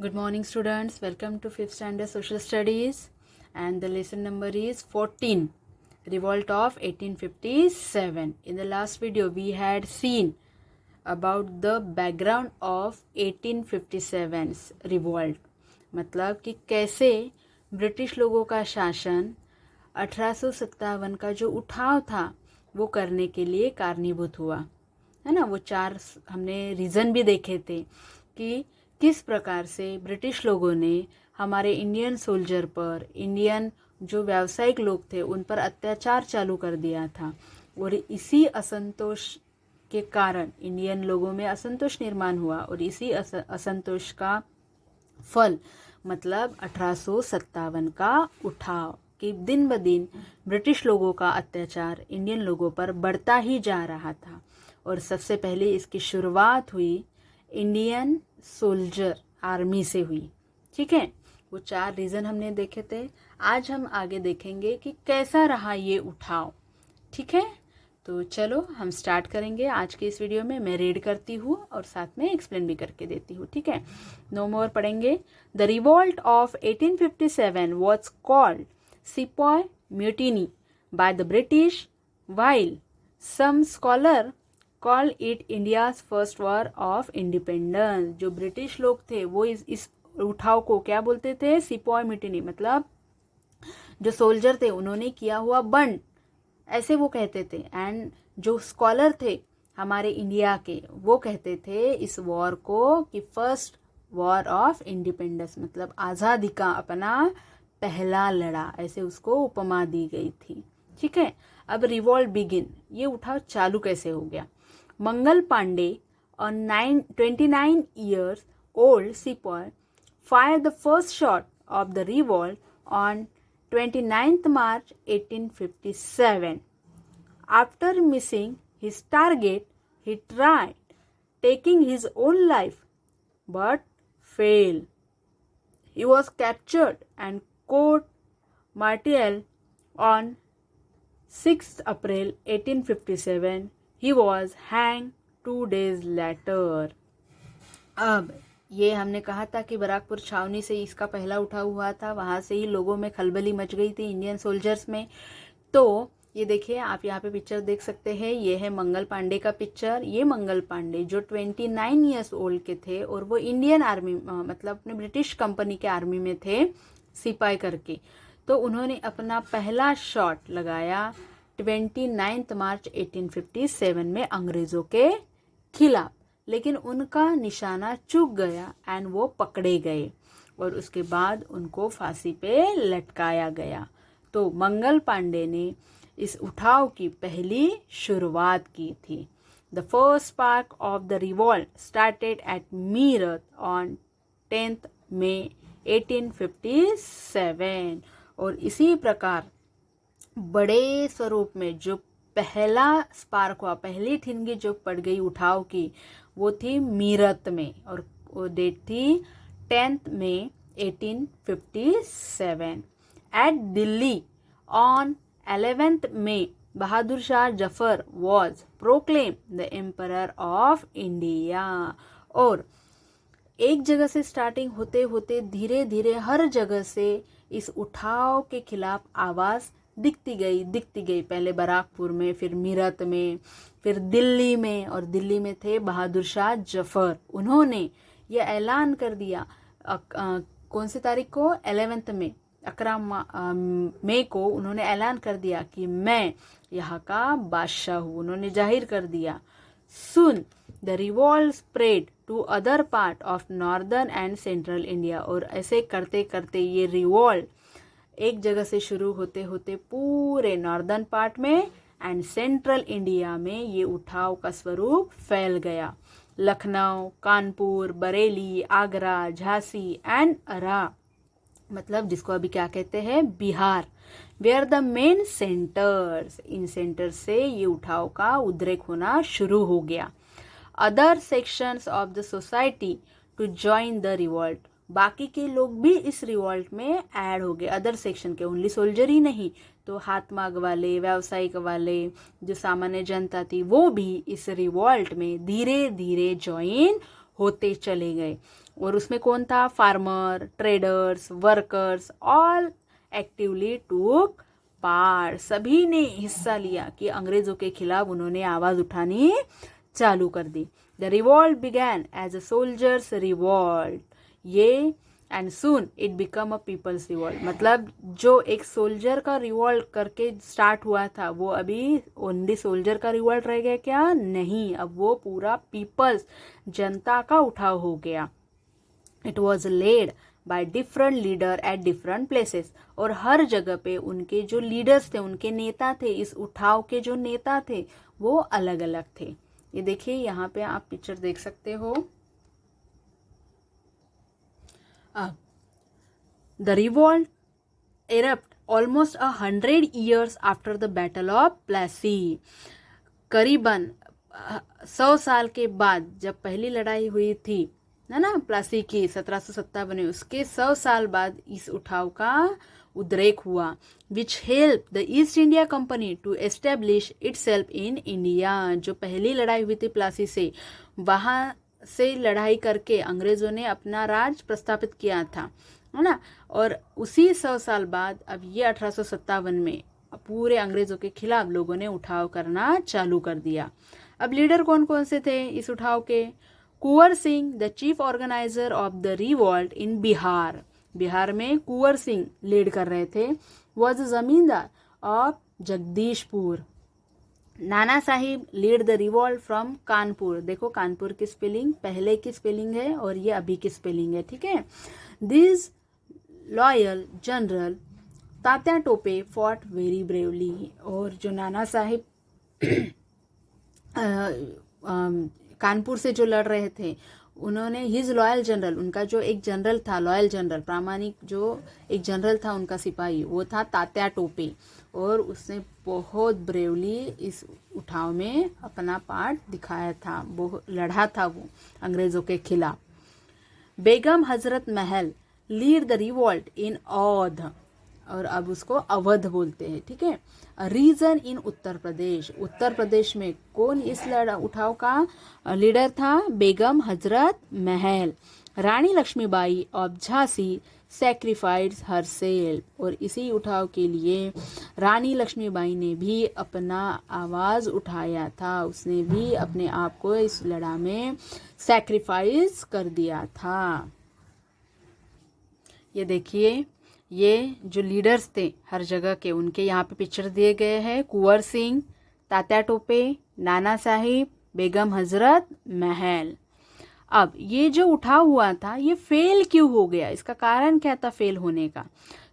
Good morning, students. Welcome to 5th Standard Social Studies. And the lesson number is 14, Revolt of 1857. In the last video, we had seen about the background of 1857's revolt. मतलब कि कैसे British लोगों का शासन 1857 का जो उठाव था वो करने के लिए कारणीभूत हुआ है ना। वो 4 हमने रीज़न भी देखे थे कि किस प्रकार से ब्रिटिश लोगों ने हमारे इंडियन सोल्जर पर, इंडियन जो व्यावसायिक लोग थे उन पर अत्याचार चालू कर दिया था। और इसी असंतोष के कारण इंडियन लोगों में असंतोष निर्माण हुआ और इसी असंतोष का फल मतलब 1857 का उठाव कि दिन ब दिन ब्रिटिश लोगों का अत्याचार इंडियन लोगों पर बढ़ता ही जा रहा था। और सबसे पहले इसकी शुरुआत हुई इंडियन सोल्जर आर्मी से हुई। ठीक है, वो 4 रीज़न हमने देखे थे। आज हम आगे देखेंगे कि कैसा रहा ये उठाव। ठीक है, तो चलो हम स्टार्ट करेंगे। आज के इस वीडियो में मैं रीड करती हूँ और साथ में एक्सप्लेन भी करके देती हूँ। ठीक है, नो मोर पढ़ेंगे। The revolt of 1857 was called sepoy mutiny by the British, while some scholar call it India's first war of independence. जो ब्रिटिश लोग थे वो इस उठाव को क्या बोलते थे? सिपॉय म्यूटिनी, मतलब जो सोल्जर थे उन्होंने किया हुआ बंड, ऐसे वो कहते थे। एंड जो स्कॉलर थे हमारे इंडिया के वो कहते थे इस वॉर को कि फर्स्ट वॉर ऑफ इंडिपेंडेंस, मतलब आज़ादी का अपना पहला लड़ा, ऐसे उसको उपमा दी गई थी। ठीक है, अब रिवॉल्ट बिगिन, ये उठाव चालू कैसे हो गया? Mangal Pandey, a 29 years old sepoy, fired the first shot of the revolt on 29th March 1857. After missing his target, he tried taking his own life but failed. He was captured and court-martialed on 6th April 1857. He was hanged 2 days later. अब ये हमने कहा था कि बराकपुर छावनी से इसका पहला उठाव हुआ था, वहाँ से ही लोगों में खलबली मच गई थी इंडियन सोल्जर्स में। तो ये देखिए, आप यहाँ पे पिक्चर देख सकते हैं, ये है मंगल पांडे का पिक्चर। ये मंगल पांडे जो 29 ईयर्स ओल्ड के थे और वो इंडियन आर्मी मतलब अपने ब्रिटिश कंपनी के आर्मी में थे सिपाही करके। तो उन्होंने अपना पहला शॉट लगाया 29 मार्च 1857 में अंग्रेज़ों के खिलाफ, लेकिन उनका निशाना चूक गया एंड वो पकड़े गए और उसके बाद उनको फांसी पे लटकाया गया। तो मंगल पांडे ने इस उठाव की पहली शुरुआत की थी। The first spark of the revolt started at Meerut on 10th May 1857। और इसी प्रकार बड़े स्वरूप में जो पहला स्पार्क हुआ, पहली ठिनगी जो पड़ गई उठाव की, वो थी मीरत में और वो डेट थी 10th May 1857। At Delhi on 11th May Bahadur Shah Zafar was proclaim the emperor of India. और एक जगह से स्टार्टिंग होते होते धीरे धीरे हर जगह से इस उठाव के खिलाफ आवाज़ दिखती गई। पहले बराकपुर में, फिर मीरत में, फिर दिल्ली में, और दिल्ली में थे बहादुर शाह जफर। उन्होंने ये ऐलान कर दिया कौन सी तारीख को? 11th में, 11 मई को उन्होंने ऐलान कर दिया कि मैं यहाँ का बादशाह हूँ। उन्होंने जाहिर कर दिया। Soon the revolt spread to other part of northern and central India. और ऐसे करते करते ये रिवॉल्ट एक जगह से शुरू होते होते पूरे नॉर्दर्न पार्ट में एंड सेंट्रल इंडिया में ये उठाव का स्वरूप फैल गया। लखनऊ, कानपुर, बरेली, आगरा, झांसी एंड अरा, मतलब जिसको अभी क्या कहते हैं, Bihar, were the main centres. इन सेंटर से ये उठाव का उद्रेक होना शुरू हो गया। Other sections of the society to join the revolt. बाकी के लोग भी इस रिवॉल्ट में ऐड हो गए, अदर सेक्शन के, ओनली सोल्जर ही नहीं, तो हाथ माग वाले, व्यावसायिक वाले, जो सामान्य जनता थी वो भी इस रिवॉल्ट में धीरे धीरे ज्वाइन होते चले गए। और उसमें कौन था? Farmer, traders, workers, all actively टूक पार्ट, सभी ने हिस्सा लिया कि अंग्रेजों के खिलाफ उन्होंने आवाज उठानी चालू कर दी। The revolt began as a soldiers revolt, ये and soon it become a people's revolt, मतलब जो एक सोल्जर का रिवॉल्ट करके स्टार्ट हुआ था वो अभी ओनली सोल्जर का रिवॉल्ट रह गया क्या? नहीं, अब वो पूरा पीपल्स, जनता का उठाव हो गया। It was led by different leader at different places, और हर जगह पे उनके जो लीडर्स थे, उनके नेता थे, इस उठाव के जो नेता थे वो अलग अलग थे। ये देखिए यहाँ पे आप पिक्चर देख सकते हो। The revolt erupt almost 100 years after the battle of Plassey, करीबन 100 साल के बाद जब पहली लड़ाई हुई थी है ना प्लासी की 1757 में, उसके 100 साल बाद इस उठाव का उद्रेक हुआ, which help the East India Company to establish itself in India. जो पहली लड़ाई हुई थी प्लासी से, वहां से लड़ाई करके अंग्रेजों ने अपना राज प्रस्थापित किया था, है ना। और उसी 100 साल बाद अब ये 1857 में पूरे अंग्रेजों के खिलाफ लोगों ने उठाव करना चालू कर दिया। अब लीडर कौन कौन से थे इस उठाव के? Kunwar Singh, the chief organiser of the revolt in Bihar, Bihar में कुंवर सिंह लीड कर रहे थे, वॉज जमींदार of Jagdishpur. Nana Sahib lead the revolt from Kanpur, देखो कानपुर की स्पेलिंग पहले की स्पेलिंग है और ये अभी की स्पेलिंग है, ठीक है। This loyal general Tatya Tope fought very bravely, और जो नाना साहिब कानपुर से जो लड़ रहे थे उन्होंने हिज लॉयल जनरल, उनका जो एक जनरल था लॉयल जनरल प्रामाणिक जो एक जनरल था उनका सिपाही, वो था तात्या टोपे, और उसने बहुत ब्रेवली इस उठाव में अपना पार्ट दिखाया था, बहुत लड़ा था वो अंग्रेजों के खिलाफ। बेगम हजरत महल लीड द रिवॉल्ट इन औध, और अब उसको अवध बोलते हैं, ठीक है। रीजन इन उत्तर प्रदेश, उत्तर प्रदेश में कौन इस उठाव का लीडर था? Begum Hazrat Mahal. Rani Laxmibai of Jhansi sacrifice herself, और इसी उठाव के लिए रानी लक्ष्मीबाई ने भी अपना आवाज उठाया था, उसने भी अपने आप को इस लड़ाई में सैक्रिफाइस कर दिया था। ये देखिए ये जो लीडर्स थे हर जगह के, उनके यहाँ पे पिक्चर दिए गए हैं। कुंवर सिंह, तात्या टोपे, नाना साहिब, बेगम हजरत महल। अब ये जो उठाव हुआ था ये फेल क्यों हो गया? इसका कारण क्या था फेल होने का?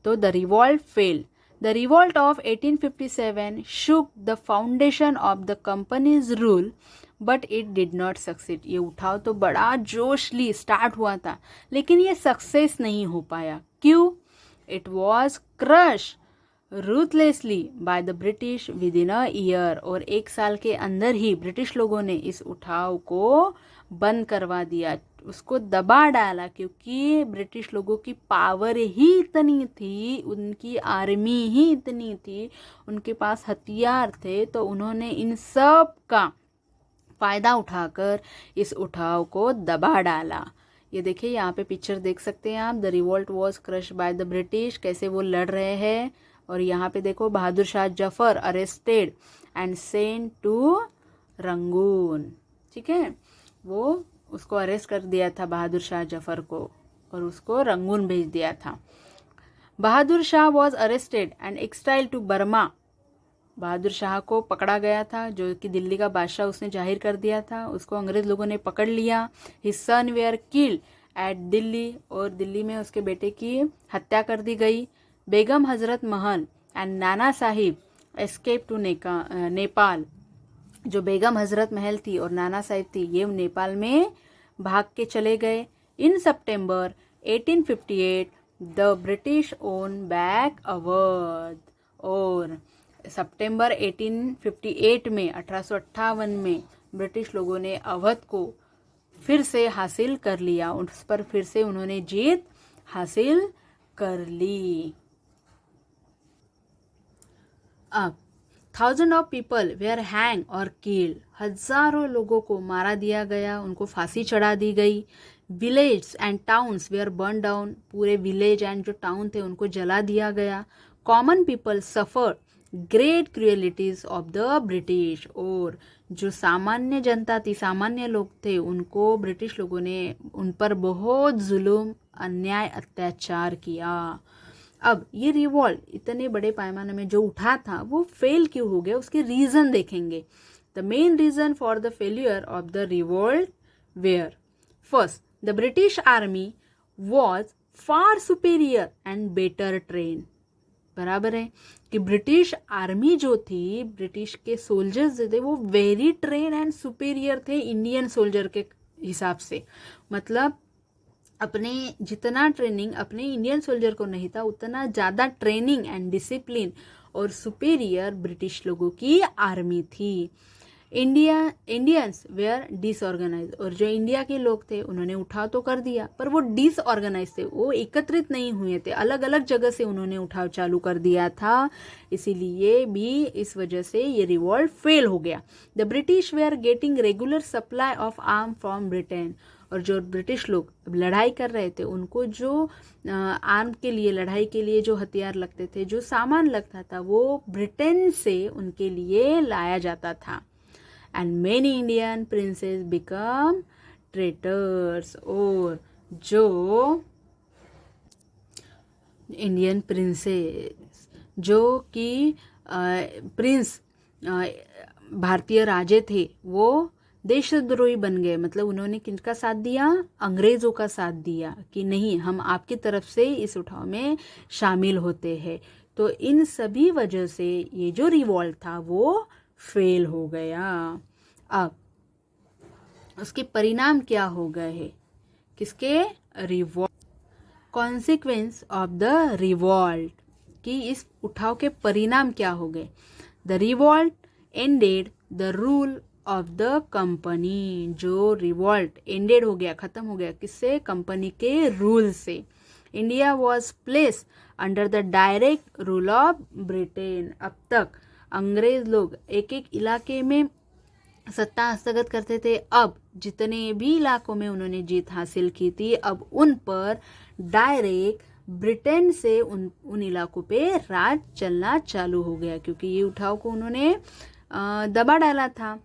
तो the revolt fail, the revolt of 1857 shook the foundation of the companies rule but it did not succeed. ये उठाव तो बड़ा जोशली स्टार्ट हुआ था लेकिन ये सक्सेस नहीं हो पाया। क्यों? It was crush ruthlessly bye the British with in a year, और एक साल के अंदर ही ब्रिटिश लोगों ने इस उठाव को बंद करवा दिया, उसको दबा डाला, क्योंकि ब्रिटिश लोगों की पावर ही इतनी थी, उनकी आर्मी ही इतनी थी, उनके पास हथियार थे, तो उन्होंने इन सब का फायदा उठाकर इस उठाव को दबा डाला। ये देखिए यहाँ पे पिक्चर देख सकते हैं आप, the revolt was crush by the British, कैसे वो लड़ रहे हैं। और यहाँ पे देखो Bahadur Shah Zafar arrested and sent to Rangoon, ठीक है, वो उसको अरेस्ट कर दिया था बहादुर शाह जफर को और उसको रंगून भेज दिया था। Bahadur Shah was arrested and exiled to Burma, Bahadur Shah को पकड़ा गया था, जो कि दिल्ली का बादशाह उसने जाहिर कर दिया था, उसको अंग्रेज लोगों ने पकड़ लिया। His son were killed at Delhi, और दिल्ली में उसके बेटे की हत्या कर दी गई। बेगम हजरत महल and Nana Sahib escape to Nepal, जो बेगम हजरत महल थी और नाना साहिब थी ये नेपाल में भाग के चले गए। इन सितंबर 1858 the British own back Awadh, और सितंबर 1858 में 1858 में ब्रिटिश लोगों ने अवध को फिर से हासिल कर लिया, उस पर फिर से उन्होंने जीत हासिल कर ली। अब 1000 ऑफ पीपल वेयर हैंग और किल्ड, हजारों लोगों को मारा दिया गया, उनको फांसी चढ़ा दी गई। Village and towns were burn down, पूरे विलेज एंड जो टाउन थे उनको जला दिया गया. Common people suffer great cruelties of the British, और जो सामान्य जनता थी, सामान्य लोग थे, उनको ब्रिटिश लोगों ने उन पर बहुत जुल्म, अन्याय, अत्याचार किया. अब ये रिवॉल्ट इतने बड़े पैमाने में जो उठा था वो फेल क्यों हो गया, उसके रीजन देखेंगे. The main reason for the failure of the revolt were, first the British army was far superior and better train. बराबर है कि ब्रिटिश आर्मी जो थी, ब्रिटिश के सोल्जर्स जो थे वो वेरी ट्रेन एंड सुपेरियर थे इंडियन सोल्जर के हिसाब से. मतलब अपने जितना ट्रेनिंग अपने इंडियन सोल्जर को नहीं था, उतना ज़्यादा ट्रेनिंग एंड डिसिप्लिन और सुपेरियर ब्रिटिश लोगों की आर्मी थी. इंडियंस वेयर डिसऑर्गेनाइज, और जो इंडिया के लोग थे उन्होंने उठाव तो कर दिया पर वो डिसऑर्गेनाइज थे, वो एकत्रित नहीं हुए थे, अलग अलग जगह से उन्होंने उठाव चालू कर दिया था. इसीलिए भी इस वजह से ये रिवॉल्ट फेल हो गया. The British were getting regular supply of arm from Britain, और जो ब्रिटिश लोग लड़ाई कर रहे थे उनको जो आर्म के लिए, लड़ाई के लिए जो हथियार लगते थे, जो सामान लगता था, वो ब्रिटेन से उनके लिए लाया जाता था. And many Indian princess become traitors, और जो इंडियन प्रिंसेस जो कि प्रिंस भारतीय राजे थे वो देशद्रोही बन गए. मतलब उन्होंने किनका साथ दिया, अंग्रेजों का साथ दिया कि नहीं, हम आपकी तरफ से इस उठाव में शामिल होते हैं. तो इन सभी वजह से ये जो रिवॉल्ट था वो फेल हो गया. अब उसके परिणाम क्या हो गए हैं, किसके, revolt, consequence of the revolt, कि इस उठाव के परिणाम क्या हो गए. The revolt ended the rule of the company, जो रिवॉल्ट एंडेड हो गया, खत्म हो गया, किससे, कंपनी के रूल से. India was place under the direct rule of Britain. अब तक अंग्रेज लोग एक एक इलाके में सत्ता हस्तगत करते थे. अब जितने भी इलाकों में उन्होंने जीत हासिल की थी, अब उन पर डायरेक्ट ब्रिटेन से उन इलाकों पे राज चलना चालू हो गया, क्योंकि ये उठाव को उन्होंने दबा डाला था.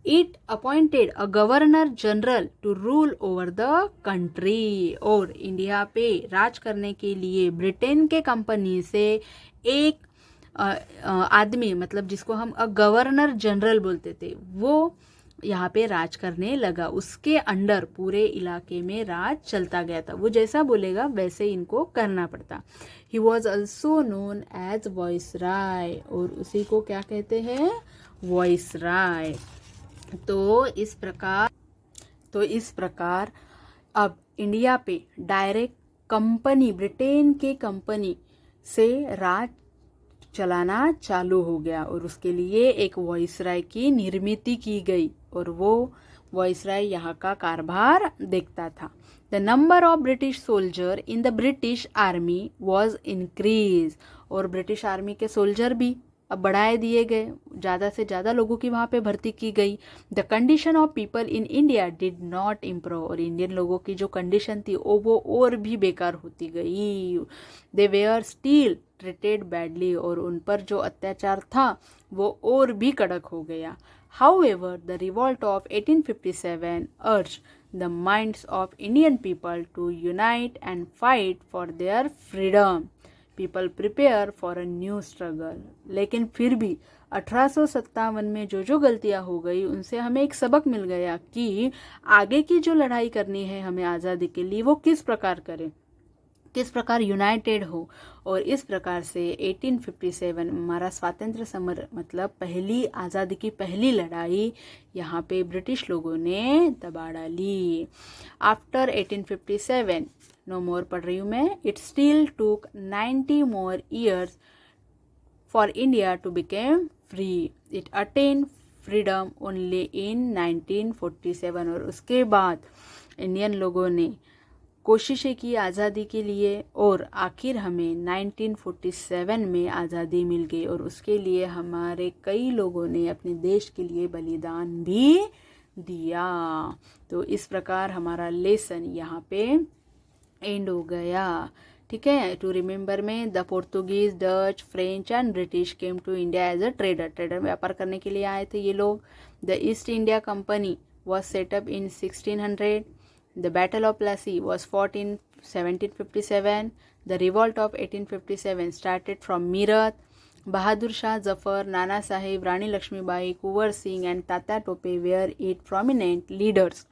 It appointed a governor general to rule over the country, और इंडिया पे राज करने के लिए ब्रिटेन के कंपनी से एक आदमी, मतलब जिसको हम गवर्नर जनरल बोलते थे, वो यहाँ पे राज करने लगा. उसके अंडर पूरे इलाके में राज चलता गया था, वो जैसा बोलेगा वैसे इनको करना पड़ता. He was also known as viceroy, और उसी को क्या कहते हैं, वॉइसराय. तो इस प्रकार अब इंडिया पे डायरेक्ट कंपनी, ब्रिटेन के कंपनी से राज चलाना चालू हो गया, और उसके लिए एक वॉइसराय की निर्मित की गई, और वो वॉइसराय यहाँ का कारभार देखता था. The number of British soldier in the British army was increase, और ब्रिटिश आर्मी के सोल्जर भी अब बढ़ाए दिए गए, ज़्यादा से ज़्यादा लोगों की वहाँ पे भर्ती की गई. The condition of people in India did not improve, और इंडियन लोगों की जो कंडीशन थी वो और भी बेकार होती गई. दे वेयर स्टिल ट्रीटेड बैडली, और उन पर जो अत्याचार था वो और भी कड़क हो गया. However the revolt of 1857 urged the minds of Indian people to unite and fight for their freedom. People prepare for a new struggle. लेकिन फिर भी 1857 में जो गलतियां हो गई उनसे हमें एक सबक मिल गया कि आगे की जो लड़ाई करनी है हमें आज़ादी के लिए, वो किस प्रकार करें, किस प्रकार यूनाइटेड हो. और इस प्रकार से 1857 हमारा स्वातंत्र समर, मतलब पहली आज़ादी की पहली लड़ाई यहाँ पे ब्रिटिश लोगों ने दबा डाली. आफ्टर 1857, नो मोर पढ़ रही हूँ मैं, it still took 90 more years for India to become free. It attained freedom only in 1947. और उसके बाद इंडियन लोगों ने कोशिशें की आज़ादी के लिए, और आखिर हमें 1947 में आज़ादी मिल गई, और उसके लिए हमारे कई लोगों ने अपने देश के लिए बलिदान भी दिया। तो इस प्रकार हमारा लेसन यहाँ पे एंड हो गया। ठीक है, टू रिमेंबर में the Portuguese, Dutch, French and British came to India as a trader व्यापार करने के लिए आए थे ये लोग। The East India Company was set up in 1600। The battle of Plassey was fought in 1757। The revolt of 1857 started from Meerut. Bahadur Shah Zafar, Nana Sahib, Rani Laxmibai, Kunwar Singh and Tatya Tope were it prominent leaders.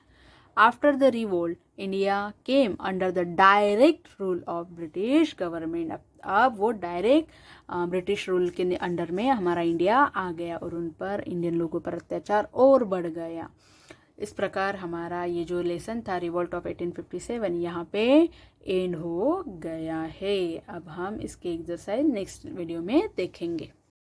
After the revolt, India came under the direct rule of British government. अब वो direct British rule के under में हमारा India आ गया और उन पर Indian लोगों पर अत्याचार और बढ़ गया। इस प्रकार हमारा ये जो लेसन था रिवॉल्ट ऑफ 1857 यहाँ पे एंड हो गया है। अब हम इसके एक्सरसाइज नेक्स्ट वीडियो में देखेंगे।